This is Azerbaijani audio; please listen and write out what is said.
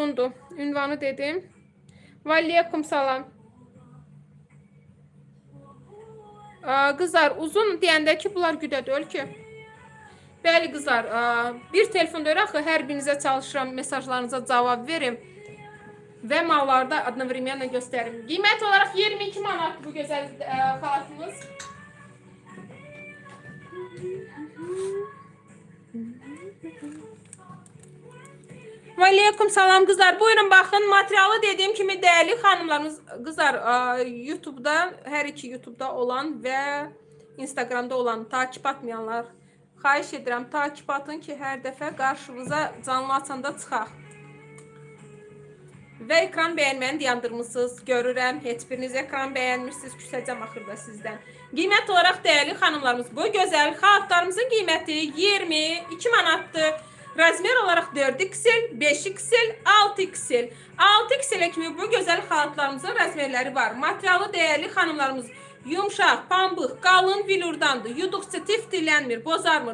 uzundur. Ünvanı dedim. Valeykum salam. Qızlar, uzun deyəndə ki, bunlar güdə deyil ki. Bəli qızlar, bir telefon deyir axı, hər birinizə çalışıram, mesajlarınıza cavab verim və malları da adnavremenlə göstərim. Qiymət olaraq 22 manat bu gözəl xalatımız. Valeykum salam qızlar. Buyurun baxın, materialı dediyim kimi dəyərli xanımlarımız, qızlar, YouTube'da, hər iki YouTube'da olan və Instagram'da olan takip atmayanlar, xahiş edirəm, takip atın ki, hər dəfə qarşınıza canlı açanda çıxaq. Və ekran bəyənməni dayandırmışsınız, görürəm, heç biriniz ekran bəyənmirsiniz, küsəcəm axırda sizdən. Qiymət olaraq dəyərli xanımlarımız, bu gözəl xalatlarımızın qiyməti 22 manatdır. Razmer olarak 4XL, 5XL, 6XL. 6XL kimi bu gözəl xalatlarımızın razmerləri var. Materialı dəyərli xanımlarımız yumşaq, pambıq, qalın vilurdandır. Yuduqca tiftilənmir, bozarmır.